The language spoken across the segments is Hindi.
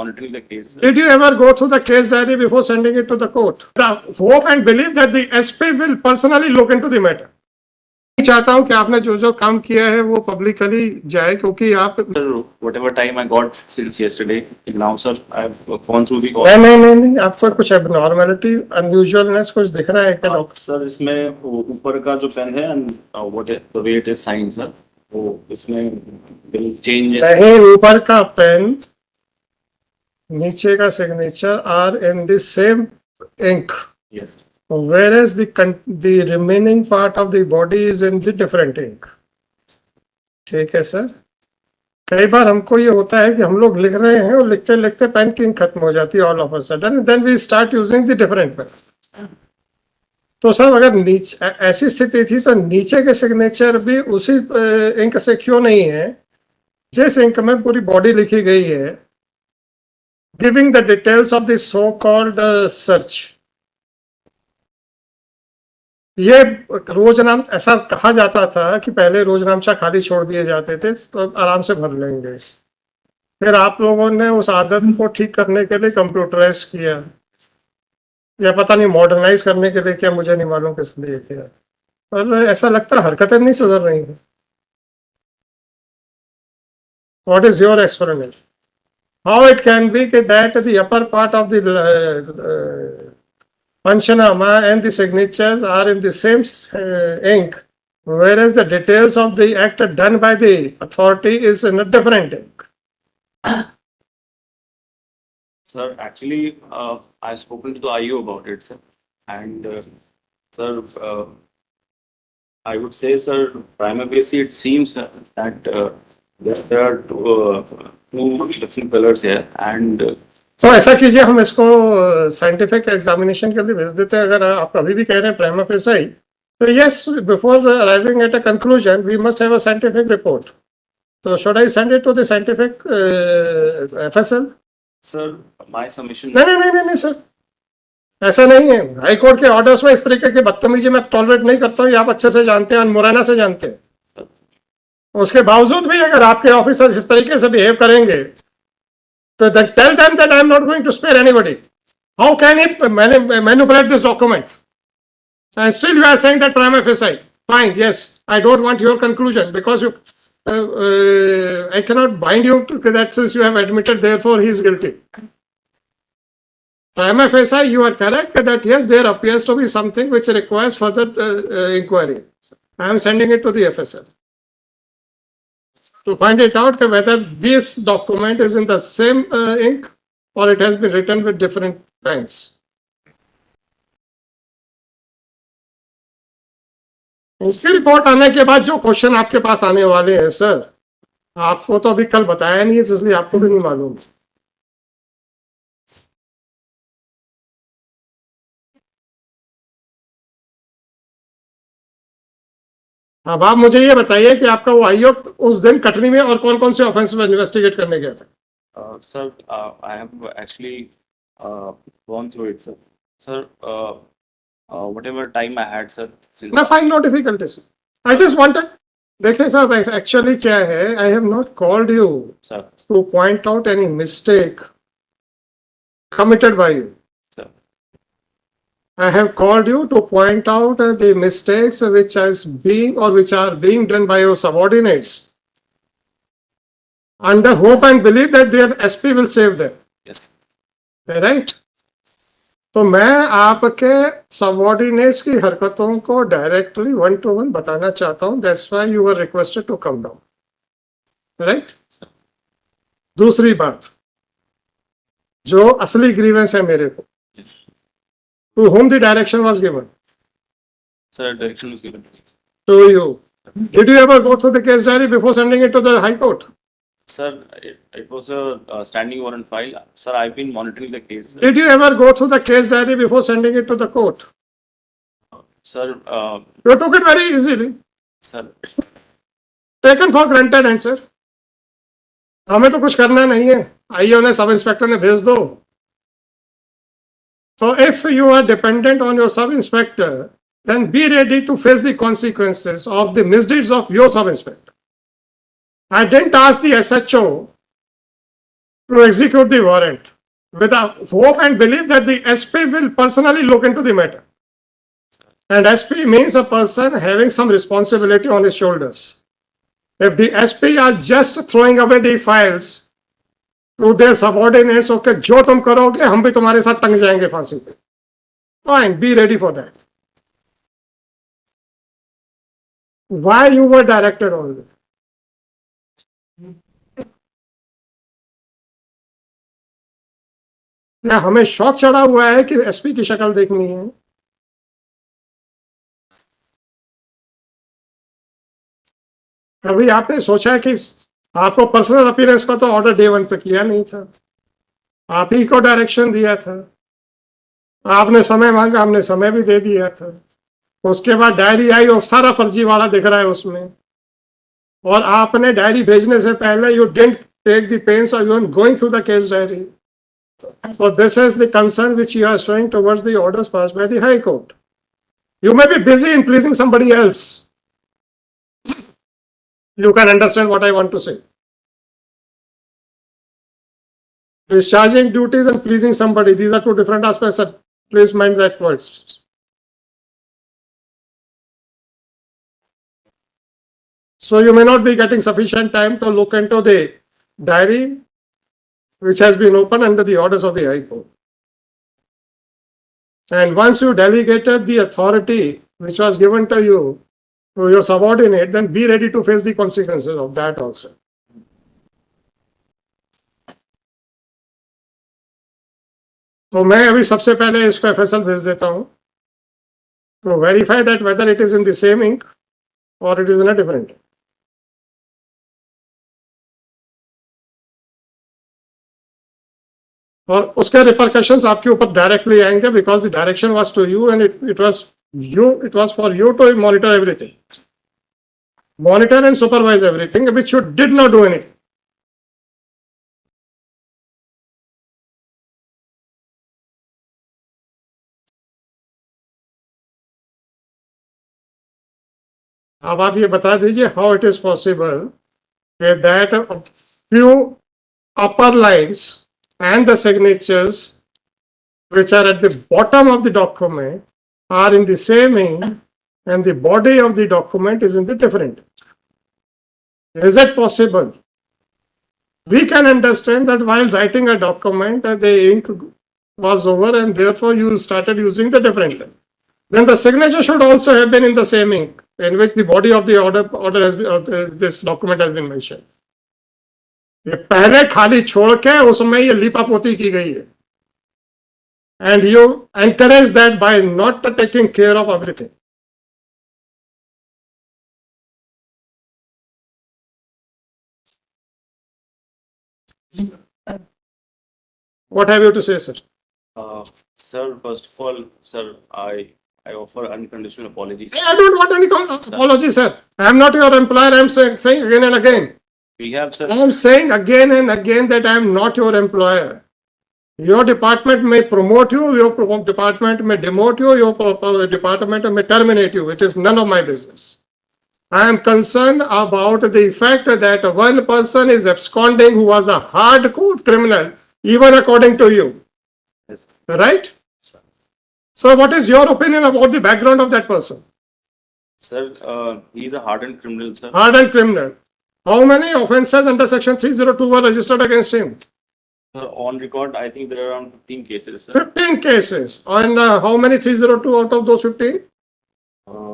monitoring the case. Did you ever go through the case diary before sending it to the court? The hope and belief that the SP will personally look into the matter. मैं चाहता हूं कि आपने जो जो काम किया है वो पब्लिकली जाए, क्योंकि आप Sir, whatever time I got since yesterday till now, sir, I've gone through the all. नहीं, आपको कुछ एबनॉर्मलिटी, अनयूजुअलनेस कुछ दिख रहा है क्या डॉक्टर? सर, इसमें ऊपर का जो पेन है and what the way it is sine, sir, वो इसमें विल चेंज। नहीं, ऊपर का पेन, नीचे का signature are in the same ink. Yes. Whereas the remaining part of the body is in the different ink. ठीक है सर. कई बार हमको ये होता है कि हम लोग लिख रहे हैं और लिखते लिखते पेन की इंक खत्म हो जाती है all of a sudden, then we start using the different pen. तो सर अगर नीचे ऐसी स्थिति थी तो नीचे के सिग्नेचर भी उसी इंक से क्यों नहीं है जिस इंक में पूरी बॉडी लिखी गई है, giving the details of the so called search. ये रोजनाम ऐसा कहा जाता था कि पहले रोजनामचा खाली छोड़ दिए जाते थे तो आराम से भर लेंगे. फिर आप लोगों ने उस आदत को ठीक करने के लिए कंप्यूटराइज किया या पता नहीं मॉडर्नाइज करने के लिए, क्या मुझे नहीं मालूम किस लिए किया, पर ऐसा लगता है हरकतें नहीं सुधर रही हैं. What is your explanation? How it can be that the upper part of the Panchanama and the signatures are in the same ink, whereas the details of the act done by the authority is in a different ink? Sir, actually, I've spoken to the IO about it, sir. And, sir, I would say, sir, prima facie, it seems that there are two different colors here. And तो ऐसा कीजिए, हम इसको साइंटिफिक एग्जामिनेशन के लिए भेज देते हैं. अगर आप अभी भी कह रहे हैं प्राइमा फेसी, तो yes, before arriving at a conclusion we must have a scientific report. तो should I send it to the scientific FSL? Sir, my submission. नहीं सर, ऐसा नहीं है. हाई कोर्ट के ऑर्डर्स में इस तरीके की बदतमीजी मैं टॉलरेट नहीं करता हूँ. आप अच्छे से जानते हैं, मुरैना से जानते हैं. उसके बावजूद भी अगर आपके ऑफिसर्स इस तरीके से बिहेव करेंगे तो then tell them that I am not going to spare anybody. How can he manipulate this document? And still you are saying that prima facie. Fine, yes, I don't want your conclusion because you, I cannot bind you to that since you have admitted, therefore he is guilty. Prima facie, you are correct that yes, there appears to be something which requires further inquiry. I am sending it to the FSL to find it out whether this document is in the same ink or it has been written with different pens. इसकी रिपोर्ट आने के बाद जो क्वेश्चन आपके पास आने वाले हैं सर, आपको तो अभी कल बताया नहीं है, इसलिए आपको भी नहीं मालूम. अब आप मुझे ये बताइए कि आपका वो आईओ उस दिन कटनी में और कौन कौन से ऑफेंस में इन्वेस्टिगेट करने गया था? Sir, I have actually gone through it, sir. Sir, whatever time I had, sir. No, fine, no difficulties. I just wanted. देखिए साहब, एक्चुअली क्या है, I have not called you, sir, to point out any mistake committed by you. Sir. I have called you to point out the mistakes which are being done by your subordinates, under hope and belief that their SP will save them. Yes. Right? तो मैं आपके सबऑर्डिनेट्स की हरकतों को डायरेक्टली 1-to-1 बताना चाहता हूं. That's why you were requested to come down. Right? दूसरी बात, जो असली ग्रीवेंस है मेरे को, to whom the direction was given? Sir, direction was given to you. Did you ever go through the case diary before sending it to the High Court? Sir, it was a standing warrant file. Sir, I've been monitoring the case. Did you ever go through the case diary before sending it to the court? Sir, you took it very easily. Sir, taken for granted answer. हमें तो कुछ करना नहीं है, आईओ ने, सब इंस्पेक्टर ने भेज दो. So if you are dependent on your sub-inspector, then be ready to face the consequences of the misdeeds of your sub-inspector. I didn't ask the SHO to execute the warrant with a hope and belief that the SP will personally look into the matter. And SP means a person having some responsibility on his shoulders. If the SP are just throwing away the files to their subordinates, okay, जो तुम करोगे हम भी तुम्हारे साथ टंग जाएंगे फांसी पे. Fine, be ready for that. Why you were directed only? क्या हमें शौक चढ़ा हुआ है कि एसपी की शक्ल देखनी है? कभी आपने सोचा है कि आपको पर्सनल अपीयरेंस का तो ऑर्डर डे 1 पे किया नहीं था, आप ही को डायरेक्शन दिया था, आपने समय मांगा, हमने समय भी दे दिया था, उसके बाद डायरी आई और सारा फर्जीवाड़ा दिख रहा है उसमें, और आपने डायरी भेजने से पहले you didn't take the pains और you are going through the case diary. So this is the concern which you are showing towards the orders passed by the High Court. You may be busy in pleasing somebody else. You can understand what I want to say. Discharging duties and pleasing somebody, these are two different aspects. Please mind that words. So you may not be getting sufficient time to look into the diary which has been opened under the orders of the High Court. And once you delegated the authority which was given to you to your subordinate, then be ready to face the consequences of that also. तो मैं अभी सबसे पहले इसको FSL भेज देता हूँ to verify that whether it is in the same ink or it is in a different ink. और उसके रिपरकशंस आपके ऊपर डायरेक्टली आएंगे because the direction was to you and it was for you to monitor everything, monitor and supervise everything which you did not do anything. अब आप ये बता दीजिए how it is possible that few upper lines and the signatures which are at the bottom of the document are in the same ink and the body of the document is in the different. Is it possible? We can understand that while writing a document the ink was over and therefore you started using the different ink. Then the signature should also have been in the same ink in which the body of the order has been, this document has been mentioned. ये पहले खाली छोड़ के उसमें ये लिपापोती की गई है and you encourage that bye not taking care of everything. What have you to say, sir? Sir, first of all, sir, I offer unconditional apologies. I don't want any apology, sir. I am not your employer. I am saying again and again. We have, sir. I am saying again and again that I am not your employer. Your department may promote you, your department may demote you, your department may terminate you. It is none of my business. I am concerned about the fact that one person is absconding who was a hardcore criminal, even according to you. Yes. Right? Sir. So what is your opinion about the background of that person? Sir, he is a hardened criminal, sir. Hardened criminal. How many offences under section 302 were registered against him? Sir, on record, I think there are around 15 cases, sir. 15 cases. And how many 302 out of those 15?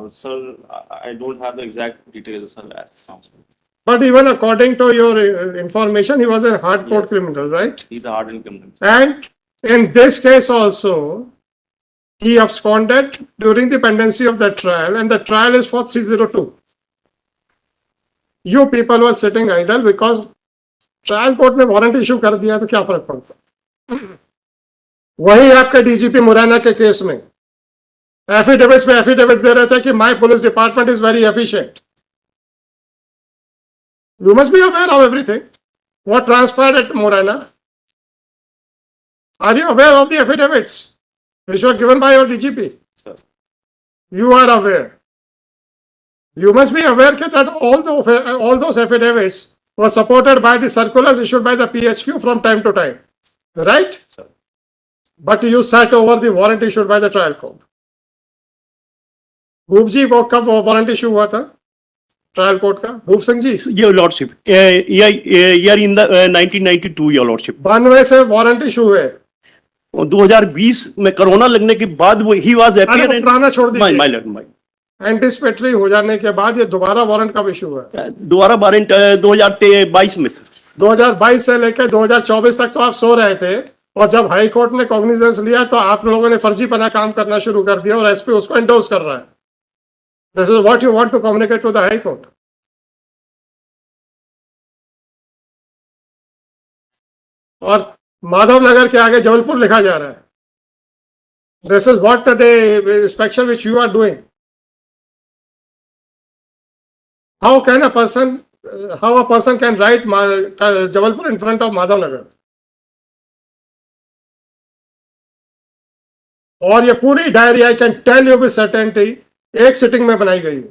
Sir, I don't have the exact details, sir, as of now. But even according to your information, he was a hardcore Yes. criminal, right? He's a hardened criminal. And in this case also, he absconded during the pendency of the trial, and the trial is for 302. You people were sitting idle because trial court ने वारंट इशू कर दिया तो क्या फर्क पड़ता. वही आपके डीजीपी मुरैना के केस में एफिडेविट्स में एफिडेविट्स दे रहे थे कि my police department is very efficient. You must be aware of everything. What transpired at Morena? Are you aware of the affidavits which were given by your DGP? Sir. You are aware. You must be aware that all those affidavits was supported by the circulars issued by the PHQ from time to time, right? Sir. But you sat over the warrant issued by the trial court. भूप जी को कब वारंट इशू हुआ था ट्रायल कोर्ट का? भूप Singh ji, Your Lordship, year in the 1992, Your Lordship. 92 से वारंट इशू हुए। और 2020 में कोरोना लगने के बाद वो ही वाज अरे वो पुराना छोड़ माय दीजिए, लॉर्ड माय एंटिसिपेटरी हो जाने के बाद ये दोबारा वारंट कब इशू हुआ? दोबारा वारंट 2022 में सर। 2022 से लेकर 2024 तक तो आप सो रहे थे, और जब हाई कोर्ट ने कॉग्निजेंस लिया तो आप लोगों ने फर्जीपना काम करना शुरू कर दिया, और एसपी उसको एंडोर्स कर रहा है। This is what you want to communicate to the high court. और माधव नगर के आगे जबलपुर लिखा जा रहा है। This is what the inspection which you are doing. How can a person can write Jabalpur in front of Madhav Nagar? और ये पूरी diary I can tell you with certainty एक सिटिंग में बनाई गई है,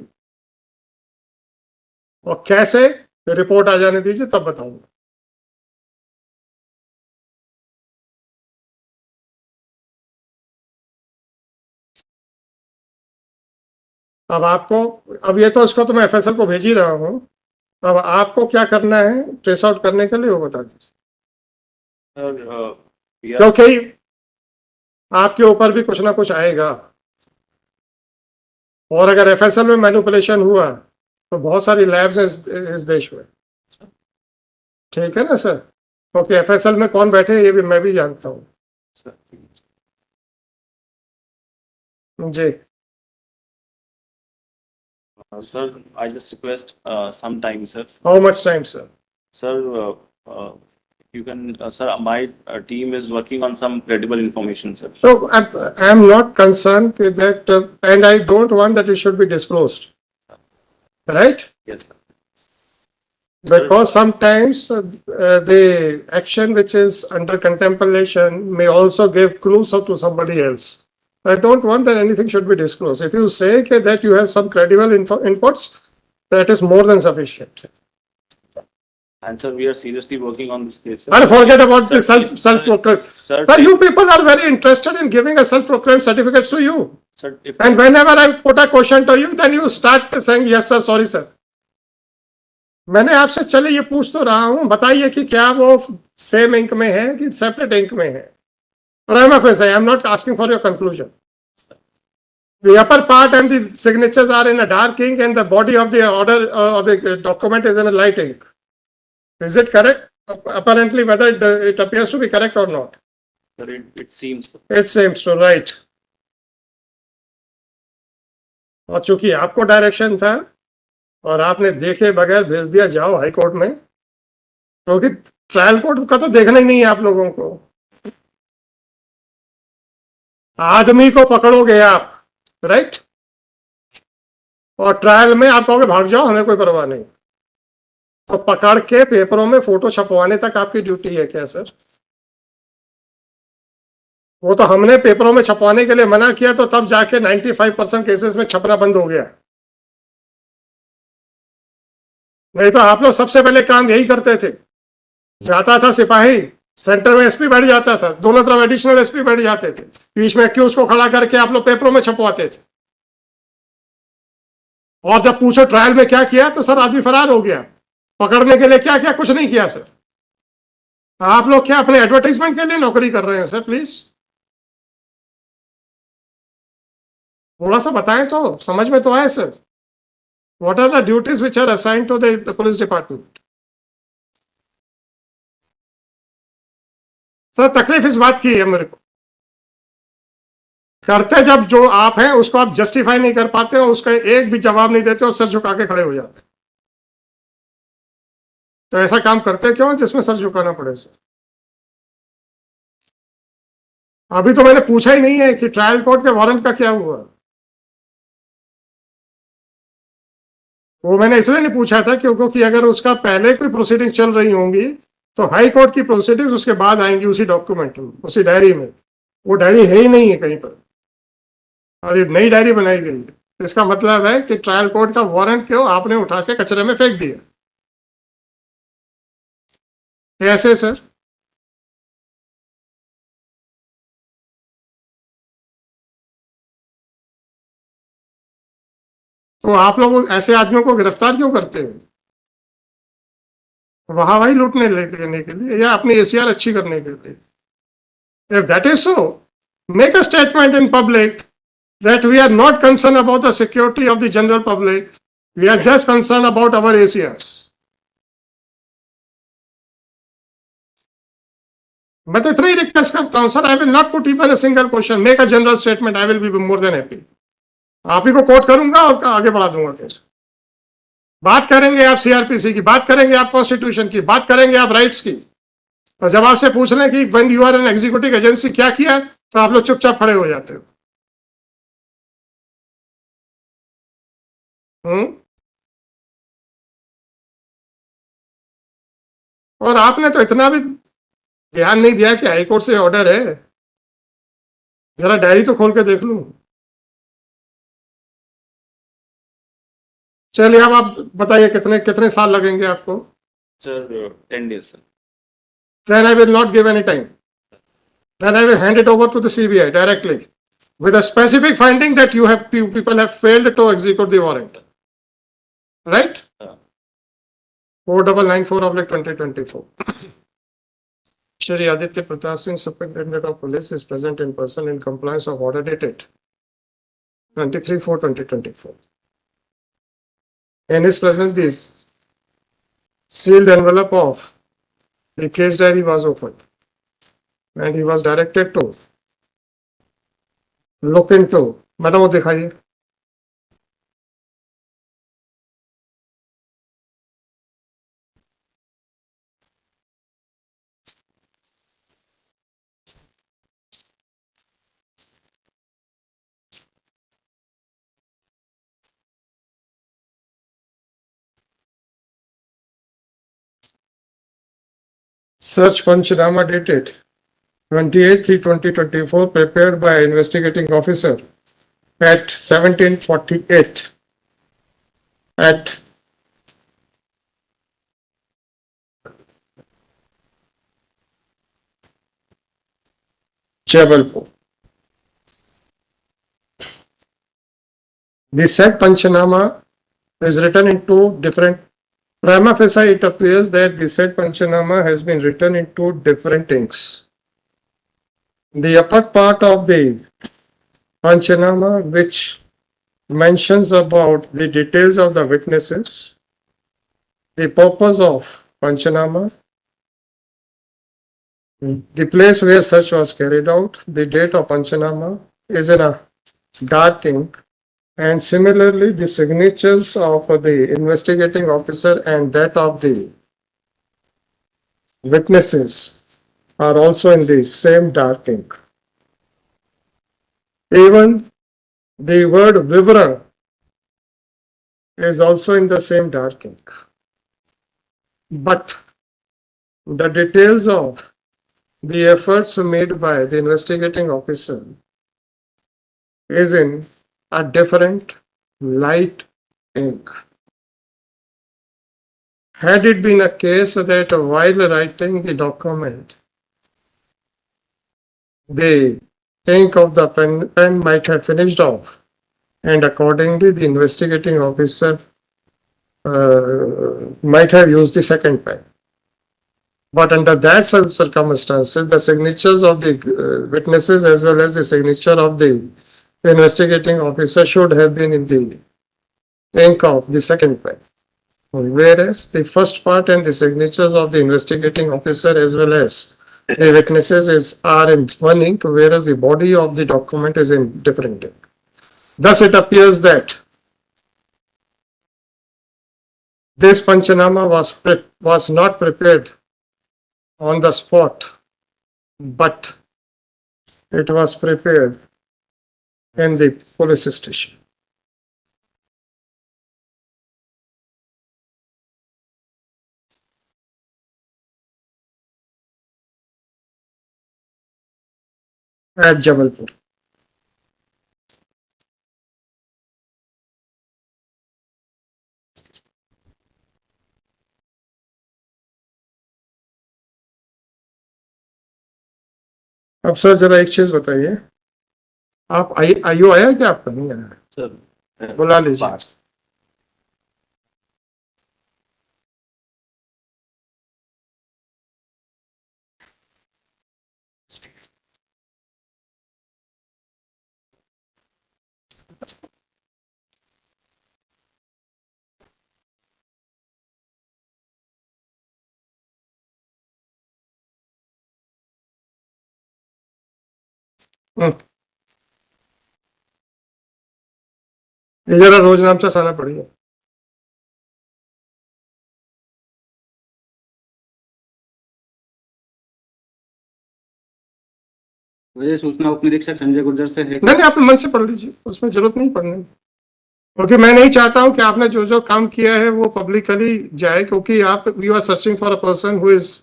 और कैसे रिपोर्ट आ जाने दीजिए तब बताऊंगा। अब आपको, अब ये तो इसको तो मैं एफएसएल को भेज ही रहा हूं, अब आपको क्या करना है ट्रेस आउट करने के लिए वो बता दीजिए, Sir, we are, क्योंकि आपके ऊपर भी कुछ ना कुछ आएगा, और अगर एफएसएल में मैनिपुलेशन हुआ तो बहुत सारी लैब्स हैं इस देश में, ठीक है ना सर? क्योंकि एफएसएल में कौन बैठे ये भी मैं भी जानता हूँ sir, जी। sir, I just request some time, sir. How much time sir? Sir, you can, sir, my team is working on some credible information, sir. So I am not concerned that, and I don't want that it should be disclosed, right? Yes, sir. Sir, Because sometimes the action which is under contemplation may also give clues to somebody else. I don't want that anything should be disclosed. If you say that you have some credible inputs, that is more than sufficient. and sir, we are seriously working on this case, sir. And forget about the Sir, self-proclaimed. Sir, But you people are very interested in giving a self-proclaimed certificate to you. sir, if And whenever I put a question to you, then you start saying, yes sir, sorry sir. मैंने आपसे चले ये पूछ तो रहा हूं, बताइए कि क्या वो सेम इंक में है कि सेपरेट इंक में है? I am not asking for your conclusion. The upper part and the signatures are in a dark ink, and the body of the order or the document is in a light ink. Is it correct? Apparently, whether it appears to be correct or not. sir, it seems, It seems to right. और चूंकि आपको डायरेक्शन था और आपने देखे बगैर भेज दिया जाओ हाई कोर्ट में, क्योंकि ट्रायल कोर्ट का तो देखना ही नहीं है आप लोगों को। आदमी को पकड़ोगे आप, राइट? और ट्रायल में आप कहोगे भाग जाओ, हमें कोई परवाह नहीं, तो पकड़ के पेपरों में फोटो छपवाने तक आपकी ड्यूटी है क्या सर? वो तो हमने पेपरों में छपवाने के लिए मना किया, तो तब जाके 95% केसेस में छपना बंद हो गया। नहीं तो आप लोग सबसे पहले काम यही करते थे। जाता था सिपाही, सेंटर में एसपी बैठ जाता था, दोनों तरफ एडिशनल एसपी बैठ जाते थे, बीच में एक्यूज को खड़ा करके आप लोग पेपरों में छपवाते थे। और जब पूछो ट्रायल में क्या किया, तो सर आदमी फरार हो गया। पकड़ने के लिए क्या किया? कुछ नहीं किया सर। आप लोग क्या अपने एडवर्टाइजमेंट के लिए नौकरी कर रहे हैं सर? प्लीज थोड़ा सा बताएं तो समझ में तो आए sir. What are the duties which are assigned to the police department? Sir तकलीफ इस बात की है मेरे को, करते जब जो आप हैं उसको आप जस्टिफाई नहीं कर पाते हो, उसका एक भी जवाब नहीं देते और सर झुका के खड़े हो जाते हैं। तो ऐसा काम करते क्यों जिसमें सर झुकाना पड़े सर? अभी तो मैंने पूछा ही नहीं है कि ट्रायल कोर्ट के वारंट का क्या हुआ। वो मैंने इसलिए नहीं पूछा था क्योंकि अगर उसका पहले कोई प्रोसीडिंग चल रही होंगी तो हाई कोर्ट की प्रोसीडिंग्स उसके बाद आएंगी उसी डॉक्यूमेंट में, उसी डायरी में। वो डायरी है ही नहीं है कहीं पर, और ये नई डायरी बनाई गई है। इसका मतलब है कि ट्रायल कोर्ट का वारंट क्यों आपने उठा के कचरे में फेंक दिया। कैसे सर? तो आप लोग ऐसे आदमियों को गिरफ्तार क्यों करते हो? वहां वही लूटने लेने के लिए या अपनी एसीआर अच्छी करने के लिए? If that is so, make a statement in public that we are not concerned about the security of the general public. We are just concerned about our ACRs. मैं तो इतना ही रिक्वेस्ट करता हूं sir, I will not put even a single question, make a general statement, I will be more than happy. आप ही को कोट करूंगा और आगे बढ़ा दूंगा केस. बात करेंगे आप सीआरपीसी की, बात करेंगे आप कॉन्स्टिट्यूशन की, बात करेंगे आप राइट्स की, और जब आपसे पूछ लें कि when you are an executive agency क्या किया है, तो आप लोग चुपचाप खड़े हो जाते हो. और आपने तो इतना भी ध्यान नहीं दिया कि हाईकोर्ट से ऑर्डर है. जरा डायरी तो खोल के देख लूं. चलिए अब आप बताइए कितने कितने साल लगेंगे आपको? Sir, 10 days, sir. Then I will not give any time. Then I will hand it over to the CBI directly with a specific finding that you people have failed to execute the warrant. Right? 4994/2024. Shri Aditya Pratap Singh, Superintendent of Police, is present in person in compliance of order dated 23/4/2024. In his presence, the sealed envelope of the case diary was opened, and he was directed to look into. Madam वो दिखाइए. Search Panchanama dated 28/3/2024, prepared by investigating officer at 17:48 at Jabalpur. The said Panchanama is written in two different. Prima facie, it appears that the said Panchanama has been written in two different inks. The upper part of the Panchanama, which mentions about the details of the witnesses, the purpose of Panchanama, the place where search was carried out, the date of Panchanama is in a dark ink, and similarly the signatures of the investigating officer and that of the witnesses are also in the same dark ink. Even the word Vivran is also in the same dark ink. But the details of the efforts made by the investigating officer is in a different light ink. Had it been a case that while writing the document, the ink of the pen might have finished off, and accordingly the investigating officer might have used the second pen. But under that circumstances, the signatures of the witnesses as well as the signature of the investigating officer should have been in the ink of the second pen. Whereas the first part and the signatures of the investigating officer as well as the witnesses are in one ink, whereas the body of the document is in different ink. Thus, it appears that this Panchanama was not prepared on the spot, but it was prepared in the police station. At Jabalpur. अब सर जरा एक चीज बताइए, आप आयु आया क्या आपका? नहीं आया? सर बुला लीजिए। पास। हम्म, ये जरा रोज नाम से आना पड़ेगा। वजह सूचना उप निरीक्षक संजय गुर्जर से है। नहीं नहीं, आप मन से पढ़ लीजिए, उसमें जरूरत नहीं पढ़ने की। क्योंकि मैं नहीं चाहता हूं कि आपने जो जो काम किया है वो पब्लिकली जाए, क्योंकि आप you are searching for a person who is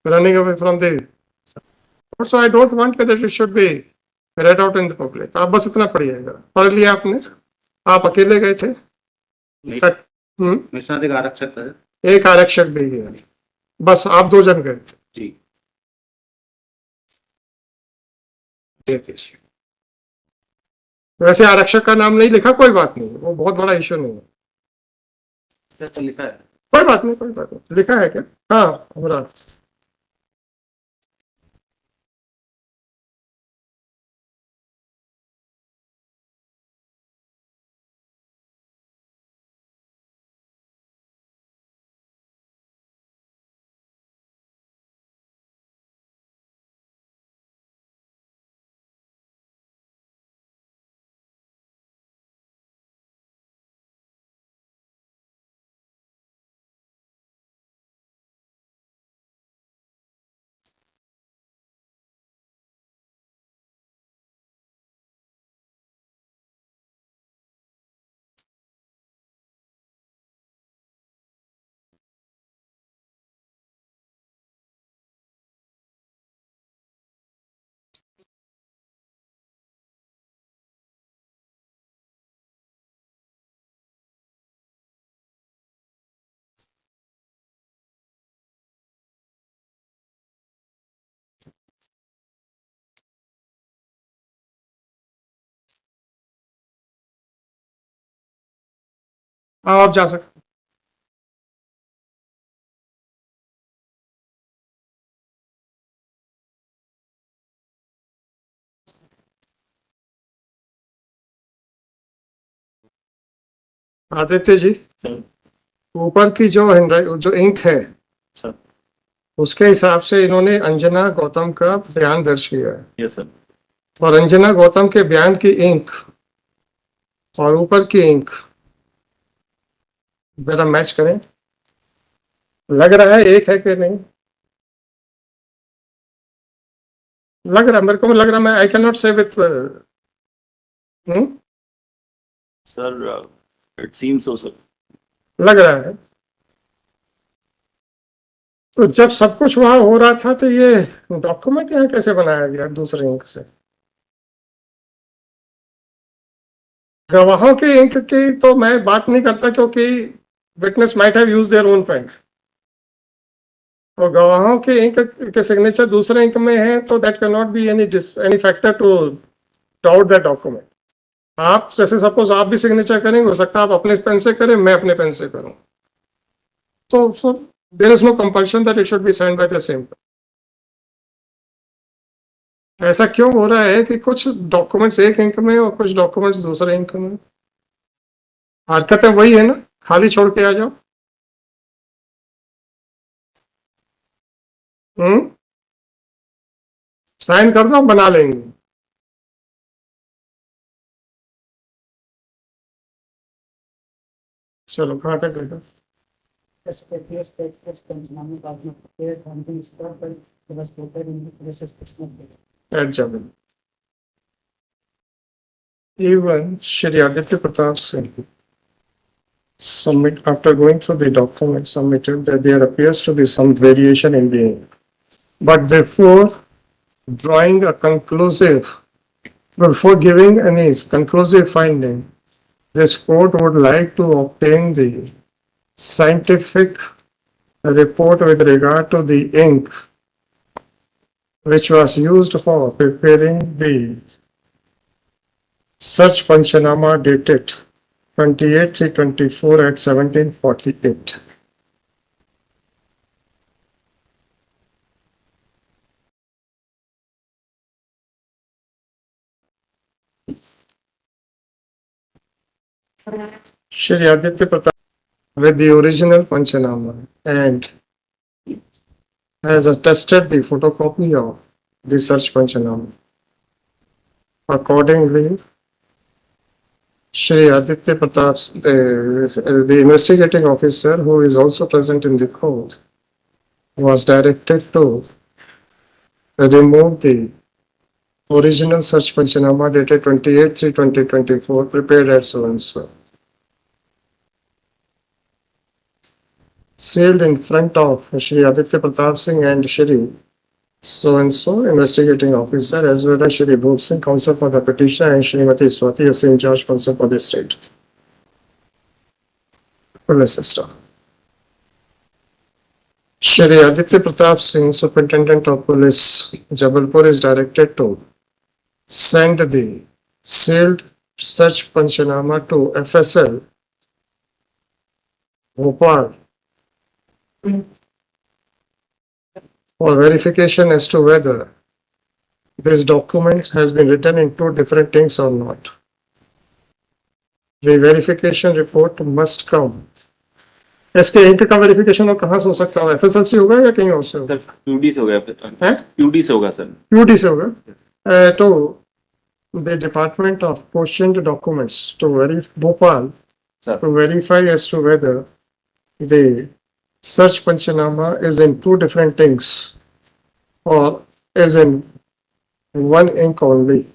running away from the, so I don't want that it should be read out in the public। आप बस इतना पढ़िएगा। पढ़ लिया आपने? आप अकेले गए थे? निष्णात एक आरक्षक है। एक आरक्षक भी गया था, बस आप 2 जन गए थे। जी। दे दीजिए। वैसे आरक्षक का नाम नहीं लिखा, कोई बात नहीं, वो बहुत बड़ा इश्यू नहीं है। क्या लिखा है? कोई बात नहीं, कोई बात नहीं। लिखा है क्या? हाँ, हमरा। आप जा सकते। आदित्य जी, ऊपर की जो जो इंक है, सर। उसके हिसाब से इन्होंने अंजना गौतम का बयान दर्ज किया है। Yes sir. और अंजना गौतम के बयान की इंक और ऊपर की इंक जरा मैच करें। लग रहा है एक है कि नहीं? लग रहा, मेरे को लग रहा, मैं आई कैन नॉट से with sir it seems so sir. लग रहा है। तो जब सब कुछ वहां हो रहा था तो ये डॉक्यूमेंट यहाँ कैसे बनाया गया दूसरे इंक से? गवाहों की इंक की तो मैं बात नहीं करता, क्योंकि witness might have used their own pen. और गवाहों के इंक के सिग्नेचर दूसरे इंक में है, तो that can not be any factor to doubt that document. आप जैसे सपोज आप भी सिग्नेचर करेंगे, हो सकता है आप अपने पेन से करें, मैं अपने पेन से करूं, तो there is no compulsion that it should be signed by the same. ऐसा क्यों हो रहा है कि कुछ डॉक्यूमेंट्स एक इंक में और कुछ डॉक्यूमेंट्स दूसरे इंक में? हरकतें वही है ना, खाली छोड़ के आ जाओ। साइन कर दो, बना लेंगे। चलो, कहाँ तक गए? Even Shri Aditya Pratap Singh submit, after going through the document submitted, that there appears to be some variation in the ink. But before drawing a conclusive, before giving any conclusive finding, this court would like to obtain the scientific report with regard to the ink which was used for preparing the search Panchanama dated 28/3/24 at 1748. Shri Aditya Pratap with the original Panchanama and has attested the photocopy of the search Panchanama. Accordingly, Shri Aditya Pratap, the investigating officer who is also present in the court, was directed to remove the original search Panchanama dated 28/3/2024 prepared at so and so. Sealed in front of Shri Aditya Pratap Singh and Shri so and so investigating officer as well as Shri Bhop Singh, counsel for the petition, and Srimati Swati Asim, judge, counsel for the state. Police staff. Shri Aditya Pratap Singh, Superintendent of Police, Jabalpur, is directed to send the sealed search Panchanama to FSL, Bhopal, for verification as to whether this document has been written in two different things or not. The verification report must come. इसके इंक का वेरिफिकेशन और कहाँ से हो सकता है? एफएसएलसी होगा या कहीं और से होगा? सर क्यूडी से होगा हैं? क्यूडी से होगा सर यूडी से होगा. तो the Department of Questioned Documents to Bhopal sir to verify as to whether the search Panchanama is in two different inks or is in one ink only.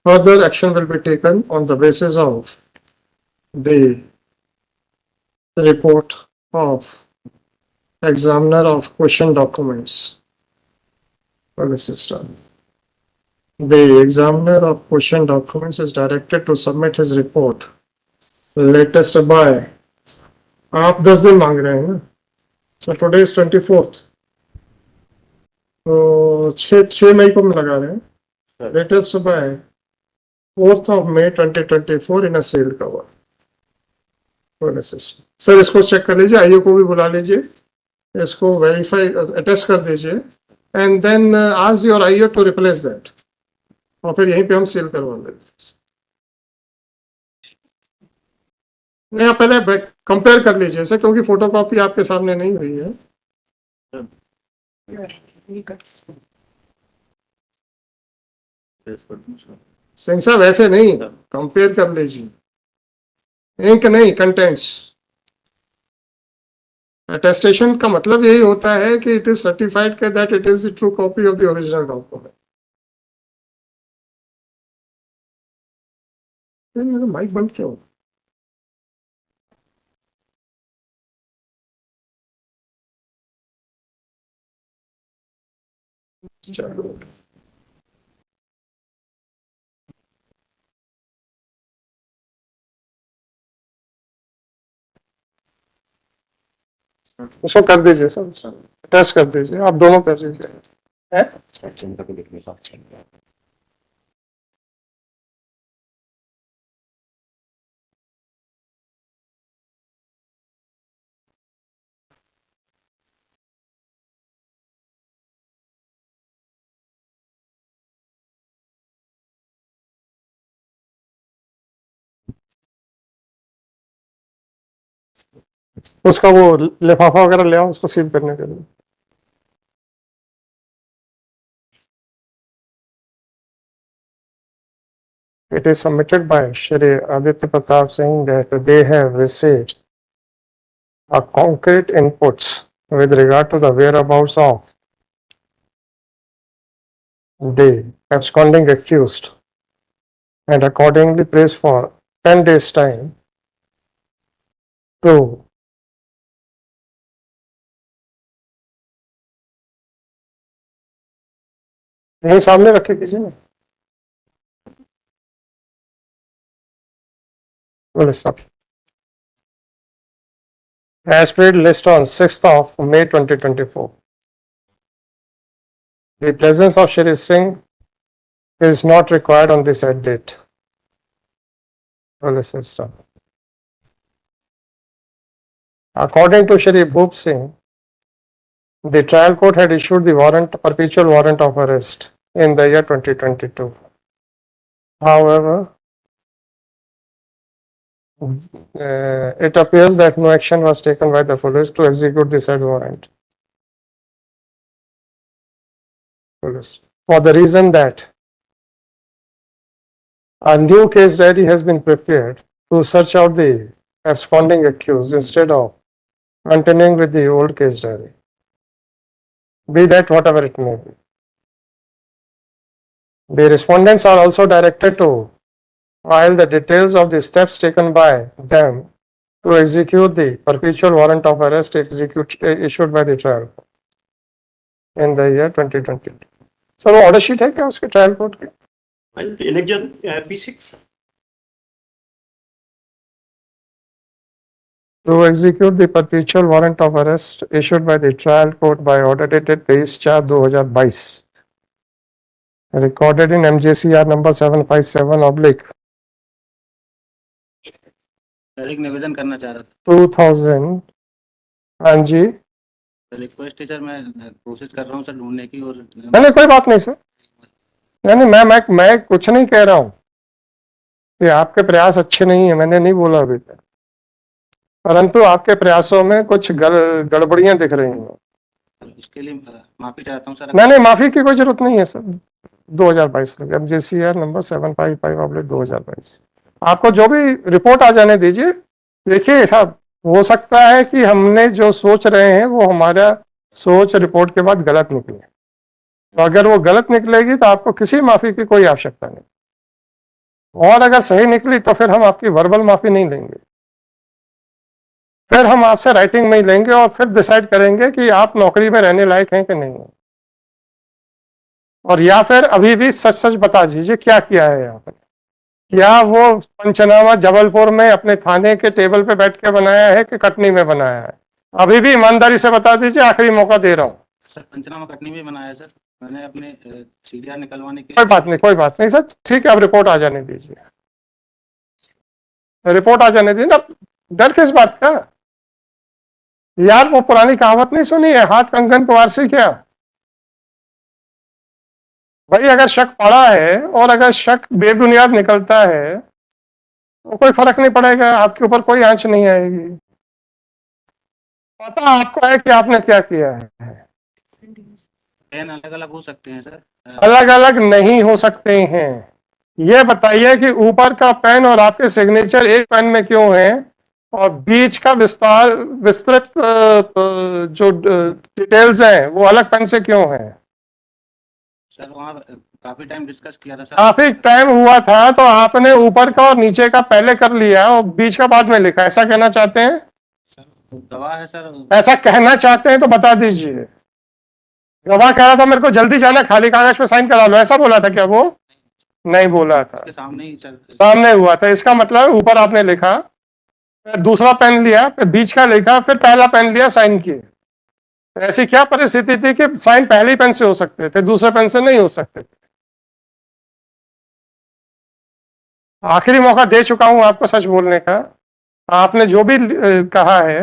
Further action will be taken on the basis of the report of examiner of question documents for the system. The examiner of question documents is directed to submit his report latest by, आप 10 दिन मांग रहे हैं ना, so today is 24th, तो 6 मई को हम लगा रहे हैं, latest by 4th of May 2024 in a sealed cover. Sir इसको चेक कर लीजिए, आईओ को भी बुला लीजिए, इसको वेरीफाई अटेस्ट कर दीजिए and then ask your IO to replace that, और फिर यहीं पे हम सील करवा देते हैं. नहीं, आप पहले कंपेयर कर लीजिए सर, क्योंकि फोटोकॉपी आपके सामने नहीं हुई है. सिंह साहब ऐसे नहीं, कंपेयर कर लीजिए, इंक नहीं, कंटेंट्स. अटेस्टेशन का मतलब यही होता है कि इट इज सर्टिफाइड के that it is the true copy of the original document. Mike बंद क्यों? चलो उसको कर दीजिए सर, टेस्ट कर दीजिए, आप दोनों कर दीजिए. उसका वो लिफाफा वगैरह ले आओ उसको सील करने के लिए. It is submitted by Shri Aditya Pratap Singh that they have received a concrete inputs with regard to the whereabouts of the absconding accused and accordingly prays for 10 days time to यही सामने रखे कीजिए ना. बोले साहब, as paid list on 6th of May 2024. The presence of Shri Singh is not required on the said date. Police system. According to Shri Bhup Singh, the trial court had issued the perpetual warrant of arrest in the year 2022. However, it appears that no action was taken by the police to execute the said warrant. For the reason that a new case diary has been prepared to search out the absconding accused instead of continuing with the old case diary, be that whatever it may be. The respondents are also directed to file the details of the steps taken by them to execute the perpetual warrant of arrest issued by the trial court in the year 2020. Sir वो ऑर्डर शीट है क्या उसके ट्रायल कोर्ट के? P6 To execute the perpetual warrant of arrest issued by the trial court by order dated 23/4/2022, recorded in MJCR number 757 oblique sir एक निवेदन करना चाह रहा था 2000. हाँ जी, रिक्वेस्ट है सर, मैं कोशिश कर रहा हूँ सर ढूंढने की और नहीं कोई बात नहीं सर, नहीं मैं कुछ नहीं कह रहा हूँ कि आपके प्रयास अच्छे नहीं है, मैंने नहीं बोला अभी तक, परंतु आपके प्रयासों में कुछ गड़बड़ियां दिख रही हैं। उसके लिए माफी चाहता हूँ सर। नहीं माफी की कोई जरूरत नहीं है सर। 2022 MJCR नंबर 755/2022 आपको जो भी रिपोर्ट आ जाने दीजिए। देखिए साहब, हो सकता है कि हमने जो सोच रहे हैं वो हमारा सोच रिपोर्ट के बाद गलत निकले, तो अगर वो गलत निकलेगी तो आपको किसी माफी की कोई आवश्यकता नहीं, और अगर सही निकली तो फिर हम आपकी वर्बल माफी नहीं लेंगे, फिर हम आपसे राइटिंग में ही लेंगे और फिर डिसाइड करेंगे कि आप नौकरी में रहने लायक हैं कि नहीं है, और या फिर अभी भी सच सच बता दीजिए क्या किया है यहाँ पर। क्या वो पंचनामा जबलपुर में अपने थाने के टेबल पे बैठ के बनाया है कि कटनी में बनाया है? अभी भी ईमानदारी से बता दीजिए, आखिरी मौका दे रहा हूँ। सर पंचनामा कटनी में बनाया है सर, मैंने अपने सीडीआर निकलवाने के कोई बात नहीं सर, ठीक है, अब रिपोर्ट आ जाने दीजिए, रिपोर्ट आ जाने दीजिए ना, डर किस बात का यार? वो पुरानी कहावत नहीं सुनी है, हाथ कंगन पवार से क्या भाई? अगर शक पड़ा है और अगर शक बेबुनियाद निकलता है तो कोई फर्क नहीं पड़ेगा, आपके ऊपर कोई आंच नहीं आएगी। पता आपको है कि आपने क्या किया है। पेन अलग अलग हो सकते हैं सर? अलग अलग नहीं हो सकते हैं। ये बताइए कि ऊपर का पेन और आपके सिग्नेचर एक पेन में क्यों है, और बीच का विस्तृत जो डिटेल्स हैं वो अलग पेन से क्यों है? सर वहाँ काफी टाइम डिस्कस किया था सर। काफी टाइम हुआ था तो आपने ऊपर का और नीचे का पहले कर लिया और बीच का बाद में लिखा, ऐसा कहना चाहते हैं? सर गवाह है सर। ऐसा कहना चाहते हैं तो बता दीजिए। गवाह कह रहा था मेरे को जल्दी जाना, खाली कागज पे साइन करा लो, ऐसा बोला था क्या वो? नहीं बोला था, उसके सामने ही सर। सामने हुआ था। इसका मतलब ऊपर आपने लिखा, फिर दूसरा पेन लिया, फिर बीच का लिखा, फिर पहला पेन लिया, साइन किए। ऐसी क्या परिस्थिति थी कि साइन पहले पेन से हो सकते थे, दूसरे पेन से नहीं हो सकते थे? आखिरी मौका दे चुका हूं आपको सच बोलने का। आपने जो भी कहा है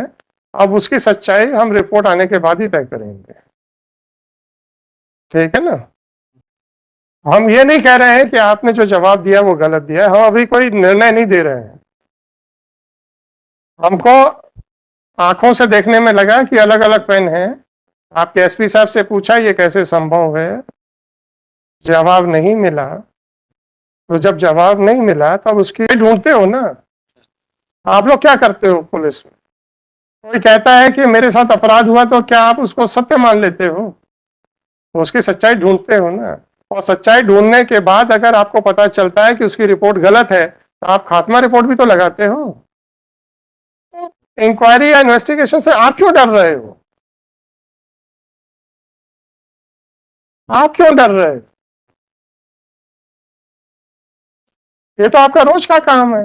अब उसकी सच्चाई हम रिपोर्ट आने के बाद ही तय करेंगे, ठीक है ना? हम ये नहीं कह रहे हैं कि आपने जो जवाब दिया वो गलत दिया है, हम अभी कोई निर्णय नहीं दे रहे हैं। हमको आंखों से देखने में लगा कि अलग अलग पेन है। आपके एसपी साहब से पूछा ये कैसे संभव है, जवाब नहीं मिला। तो जब जवाब नहीं मिला तब उसकी ढूंढते हो ना। आप लोग क्या करते हो पुलिस में? कोई कहता है कि मेरे साथ अपराध हुआ तो क्या आप उसको सत्य मान लेते हो? उसकी सच्चाई ढूंढते हो ना, और सच्चाई ढूंढने के बाद अगर आपको पता चलता है कि उसकी रिपोर्ट गलत है तो आप खात्मा रिपोर्ट भी तो लगाते हो। इंक्वायरी या इन्वेस्टिगेशन से आप क्यों डर रहे हो? आप क्यों डर रहे हो? ये तो आपका रोज का काम है।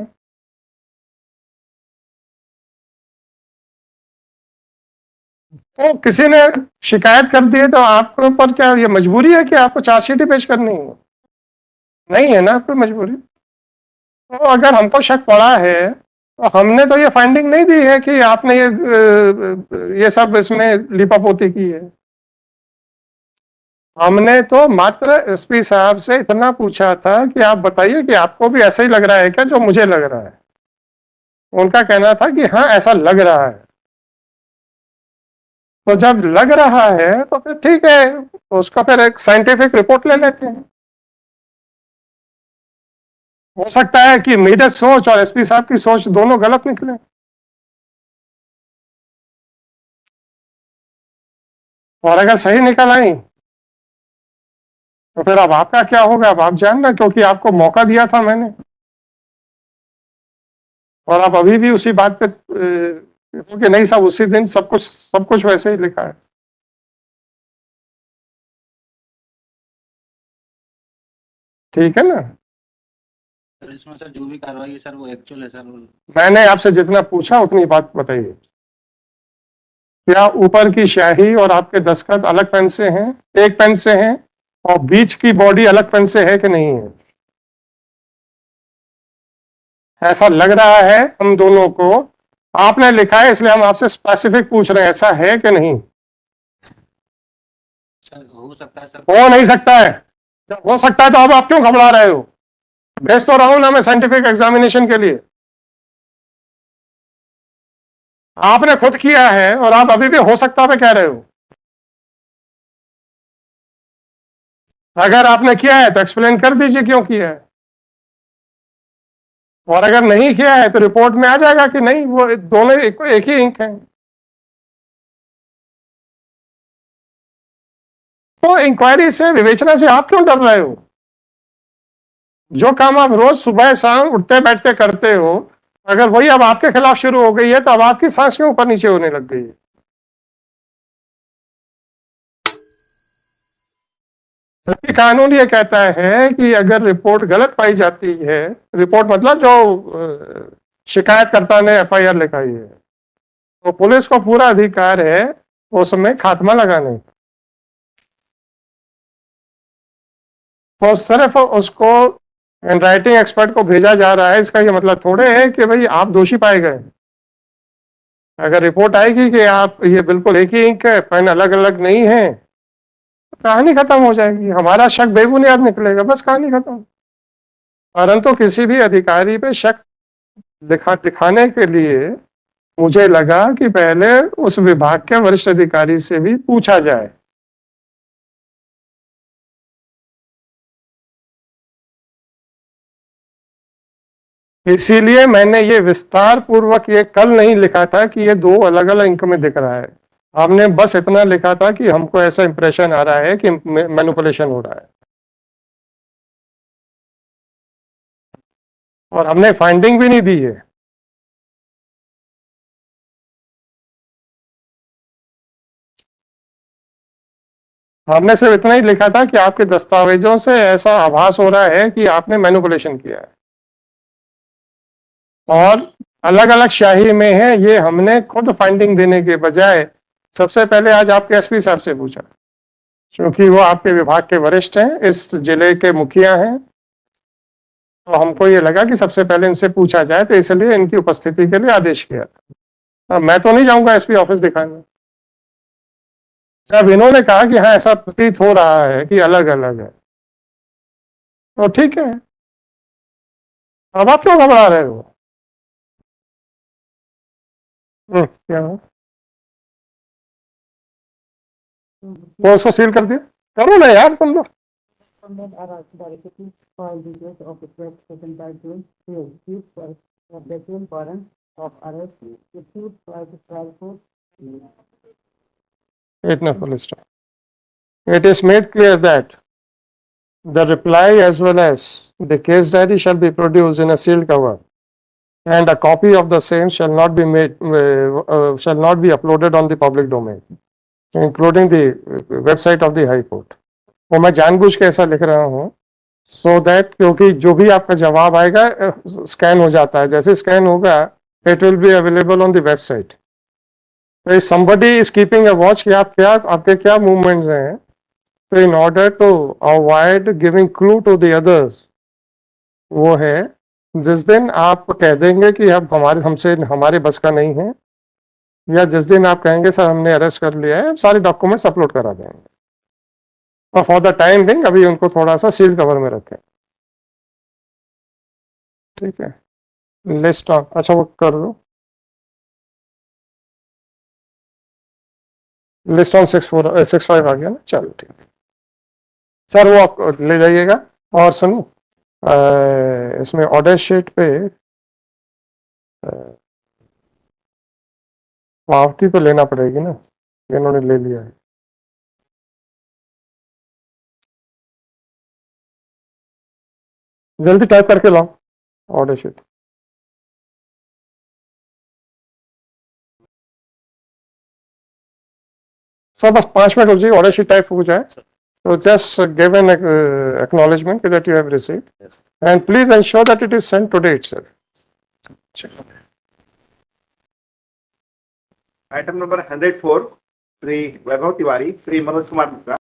तो किसी ने शिकायत कर दी है तो आपके ऊपर क्या ये मजबूरी है कि आपको चार्जशीट ही पेश करनी है? नहीं है ना आपको मजबूरी। तो अगर हमको शक पड़ा है तो हमने तो ये फाइंडिंग नहीं दी है कि आपने ये सब इसमें लिपापोती की है। हमने तो मात्र एसपी साहब से इतना पूछा था कि आप बताइए कि आपको भी ऐसा ही लग रहा है क्या जो मुझे लग रहा है। उनका कहना था कि हाँ ऐसा लग रहा है। तो जब लग रहा है तो फिर ठीक है, तो उसका फिर एक साइंटिफिक रिपोर्ट ले लेते हैं। हो सकता है कि मेरी सोच और एसपी साहब की सोच दोनों गलत निकले। और अगर सही निकल आई तो फिर अब आपका क्या होगा अब आप जानना, क्योंकि आपको मौका दिया था मैंने और आप अभी भी उसी बात पे क्योंकि नहीं साहब उसी दिन सब कुछ वैसे ही लिखा है। ठीक है ना। सर इसमें सर जो भी कार्रवाई है सर वो एक्चुअल है सर। मैंने आपसे जितना पूछा उतनी बात बताइए। क्या ऊपर की स्याही और आपके दस्तखत अलग पेन से हैं, एक पेन से हैं, और बीच की बॉडी अलग पेन से है कि नहीं है? ऐसा लग रहा है हम दोनों को। आपने लिखा है इसलिए हम आपसे स्पेसिफिक पूछ रहे हैं, ऐसा है कि नहीं? सर हो सकता है सर। हो नहीं सकता है। जब हो सकता है तो अब आप क्यों घबरा रहे हो? भेज तो रहा हूं ना मैं साइंटिफिक एग्जामिनेशन के लिए। आपने खुद किया है और आप अभी भी हो सकता पे कह रहे हो। अगर आपने किया है तो एक्सप्लेन कर दीजिए क्यों किया है, और अगर नहीं किया है तो रिपोर्ट में आ जाएगा कि नहीं वो दोनों एक ही इंक है। तो इंक्वायरी से, विवेचना से आप क्यों डर रहे हो? जो काम आप रोज सुबह शाम उठते बैठते करते हो, अगर वही अब आपके खिलाफ शुरू हो गई है तो अब आपकी सांस क्यों ऊपर नीचे होने लग गई है? जबकि कानून ये कहता है कि अगर रिपोर्ट गलत पाई जाती है, रिपोर्ट मतलब जो शिकायतकर्ता ने एफआईआर लिखाई है, तो पुलिस को पूरा अधिकार है उसमें खात्मा लगाने। तो सिर्फ उसको राइटिंग एक्सपर्ट को भेजा जा रहा है, इसका ये मतलब थोड़े है कि भाई आप दोषी पाए गए। अगर रिपोर्ट आएगी कि आप ये बिल्कुल एक ही इंक है, पेन अलग अलग नहीं है, तो कहानी खत्म हो जाएगी, हमारा शक बेबुनियाद निकलेगा, बस कहानी खत्म। परंतु किसी भी अधिकारी पे शक दिखाने के लिए मुझे लगा कि पहले उस विभाग के वरिष्ठ अधिकारी से भी पूछा जाए। इसीलिए मैंने ये विस्तार पूर्वक ये कल नहीं लिखा था कि ये दो अलग अलग इंक में दिख रहा है। हमने बस इतना लिखा था कि हमको ऐसा इंप्रेशन आ रहा है कि मैनिपुलेशन हो रहा है, और हमने फाइंडिंग भी नहीं दी है। हमने सिर्फ इतना ही लिखा था कि आपके दस्तावेजों से ऐसा आभास हो रहा है कि आपने मैनिपुलेशन किया है, और अलग अलग स्याही में है, ये हमने खुद फाइंडिंग देने के बजाय सबसे पहले आज आपके एसपी साहब से पूछा, क्योंकि वो आपके विभाग के वरिष्ठ हैं, इस जिले के मुखिया हैं, तो हमको ये लगा कि सबसे पहले इनसे पूछा जाए, तो इसलिए इनकी उपस्थिति के लिए आदेश किया था। मैं तो नहीं जाऊंगा एसपी ऑफिस दिखाने। जब इन्होंने कहा कि हाँ ऐसा प्रतीत हो रहा है कि अलग अलग है, तो ठीक है, अब आप क्यों घबरा रहे हो? क्या हो? वो उसको सील कर दिया, करो ना यार तुम लोग। It is made clear that the reply as well as the case diary shall be produced in a sealed cover, and a copy of the same shall not be uploaded on the public domain, including the website of the High Court. वो मैं जानबूझ के ऐसा लिख रहा हूँ so that, क्योंकि जो भी आपका जवाब आएगा स्कैन हो जाता है, जैसे स्कैन होगा it will be available on the website. तो somebody is keeping a watch कि आप क्या आपके क्या movements हैं, तो in order to avoid giving clue to the others, वो है जिस दिन आप कह देंगे कि अब हमारे बस का नहीं है, या जिस दिन आप कहेंगे सर हमने अरेस्ट कर लिया है, सारे डॉक्यूमेंट्स अपलोड करा देंगे, और फॉर द टाइम बिंग अभी उनको थोड़ा सा सील कवर में रखें, ठीक है। लिस्ट ऑन, अच्छा वो कर दो, लिस्ट ऑन 6/4 आ गया ना, चलो ठीक है सर, वो आप ले जाइएगा। और सुनो, इसमें ऑर्डर शीट पे पावती तो लेना पड़ेगी ना, इन्होंने ले लिया है। जल्दी टाइप करके लाओ ऑर्डर शीट। सर बस 5 मिनट हो जाए, ऑर्डर शीट टाइप हो जाए, तो just give an acknowledgement that you have received, Yes. And please ensure that it is sent today itself. Item number 104, Shri Vaibhav Tiwari, Shri Manoj Kumar Mishra.